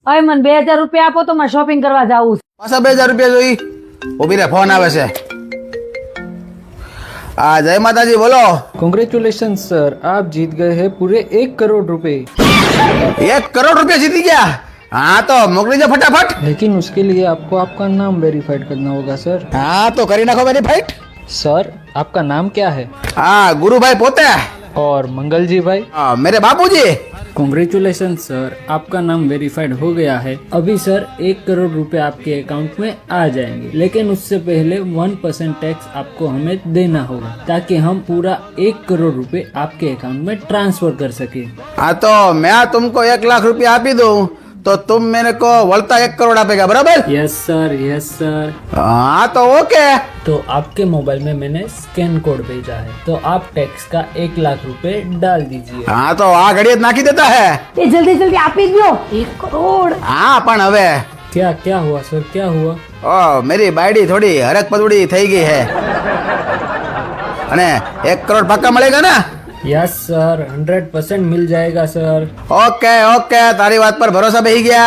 હવે મને 2000 રૂપિયા આપો તો મારે શોપિંગ કરવા જાવું છે. પાછા 2000 રૂપિયા જોઈ. ઉભી રે, ફોન આવે છે. હા, જય માતાજી, બોલો. कॉन्ग्रेचुलेशन सर, आप जीत गए हैं पूरे 1 करोड़ रुपए। 1 करोड़ रुपया जीती गया. हाँ तो मोकली दो फटाफट. लेकिन उसके लिए आपको आपका नाम वेरीफाइड करना होगा सर। हाँ तो करी नाखो वेरीफाइड. सर आपका नाम क्या है? हाँ, गुरुभाई पोते. और मंगल जी भाई? हाँ, मेरे बापूजी. कॉन्ग्रेचुलेशन सर, आपका नाम वेरीफाइड हो गया है। अभी सर 1 करोड़ रुपए आपके अकाउंट में आ जाएंगे, लेकिन उससे पहले 1% टैक्स आपको हमें देना होगा ताकि हम पूरा 1 करोड़ रुपए आपके अकाउंट में ट्रांसफर कर सके। हाँ तो मैं तुमको 1 लाख रुपया आपी दूं तो तुम मेरे को वळता 1 करोड़ आपेगा, बराबर? Yes sir, yes sir. हाँ तो ओके. तो आपके मोबाइल में मैंने स्कैन कोड भेजा है, तो आप टैक्स का 1 लाख रुपए डाल दीजिए। हाँ तो आ घड़ी नाखी देता है. એ જલ્દી જલ્દી આપી દો. 1 કરોડ. हाँ पण હવે क्या क्या हुआ सर, क्या हुआ? ओ मेरी बायडी थोड़ी हरक पदुड़ी થઈ ગઈ है. અને 1 करोड़ पक्का મળेगा ना? यस सर, 100% मिल जाएगा सर। ઓકે ઓકે, તારી વાત પર ભરોસા બેહી ગયા.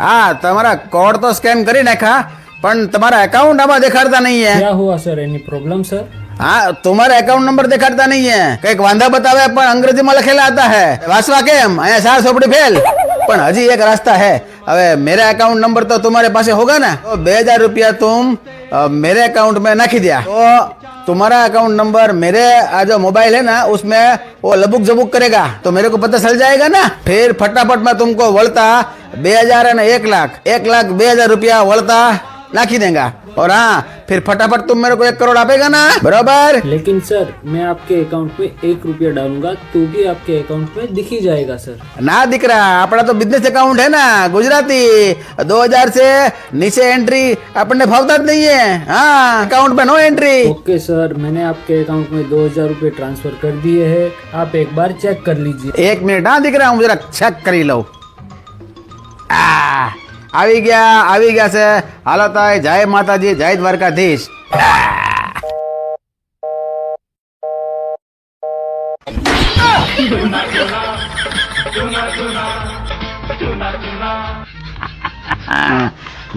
હા, તમારા કોડ તો સ્કેન કરી નાખા પણ તમારા એકાઉન્ટ આમાં દેખાડતા નહીં है. क्या हुआ सर, एनी प्रॉब्लम सर? हाँ, तुम्हारा अकाउंट नंबर दिखाता नहीं है. कईक वांधा बतावे पण अंग्रेजी में लखेला आता है. वासवा केम? अहिया 4 सोपड़ी फेल. पण हजी एक रास्ता है. હવે मेरा अकाउंट नंबर तो तुम्हारे पास होगा ना, तो 2000 रुपया तुम मेरे अकाउंट में नाखी दिया तो तुम्हारा अकाउंट नंबर मेरे जो मोबाइल है ना उसमें वो लबुक जबुक करेगा तो मेरे को पता चल जाएगा ना. फिर फटाफट में तुमको वळता 2000 અને 1 लाख 1,02,000 रुपया वळता नाखी देगा. और हाँ, फिर फटाफट तुम मेरे को 1 करोड़ आपेगा ना, बराबर? लेकिन सर मैं आपके अकाउंट में 1 रुपया डालूंगा तो भी आपके अकाउंट में दिख ही जाएगा सर। ना दीकरा, अपना तो बिजनेस अकाउंट है ना, गुजराती. 2000 से नीचे एंट्री अपने फावता ज नहीं है. हाँ, अकाउंट में नो एंट्री. ओके सर, मैंने आपके अकाउंट में 2000 रुपए ट्रांसफर कर दिए हैं, आप एक बार चेक कर लीजिए। 1 मिनट. हाँ दीकरा, હું જરા ચેક કરી લઉં. આવી ગયા છે. હાલો તાય, જય માતાજી, જય દ્વારકાધીશ.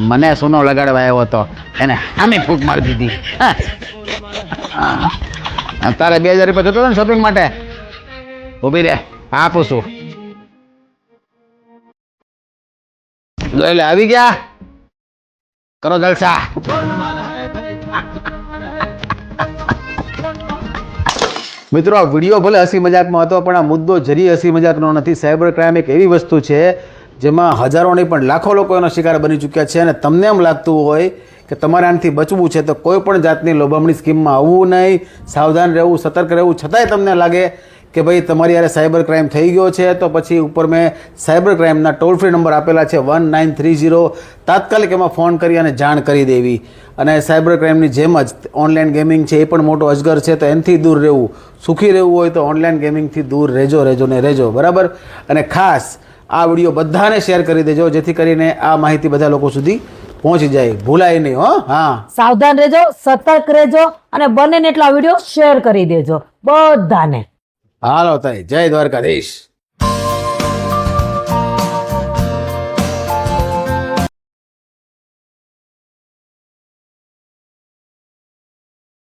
મને સોનો લગાડવા આવ્યો હતો એને આમે ફૂંક મારી દીધી. તારે 2000 રૂપિયા જોતો ને શોપિંગ માટે? ઉભી રે, આપું છું. એટલે આવી ગયા, કરો જલસા. મિત્રો, આ વિડીયો ભલે હસી મજાકમાં હતો પણ આ મુદ્દો જરી હસી મજાકનો નથી. સાયબર ક્રાઇમ એક એવી વસ્તુ છે જેમાં હજારો નહીં પણ લાખો લોકો એનો શિકાર બની ચૂક્યા છે. અને તમને એમ લાગતું હોય કે તમારે આનાથી બચવું છે તો કોઈ પણ જાતની લોભામણી સ્કીમમાં આવવું નહીં, સાવધાન રહેવું, સતર્ક રહેવું. છતાંય તમને લાગે કે ભાઈ તમારી યારે સાયબર ક્રાઇમ થઈ ગયો છે તો પછી ઉપર મેં સાયબર ક્રાઇમના ટોલ ફ્રી નંબર આપેલા છે 1930. તાત્કાલિક એમાં ફોન કરી અને જાણ કરી દેવી. અને સાયબર ક્રાઇમની જેમ જ ઓનલાઈન ગેમિંગ છે એ પણ મોટો અજગર છે તો એનાથી દૂર રહેવું. સુખી રહેવું હોય તો ઓનલાઈન ગેમિંગથી દૂર રહેજો ને રહેજો, બરાબર? અને ખાસ આ વિડીયો બધાને શેર કરી દેજો જેથી કરીને આ માહિતી બધા લોકો સુધી પહોંચી જાય. ભૂલાય નહીં હો. હા, સાવધાન રહેજો, સતર્ક રહેજો અને બને એટલા વિડીયો શેર કરી દેજો બધાને. હાલો તાઈ, જય દ્વારકાધીશ.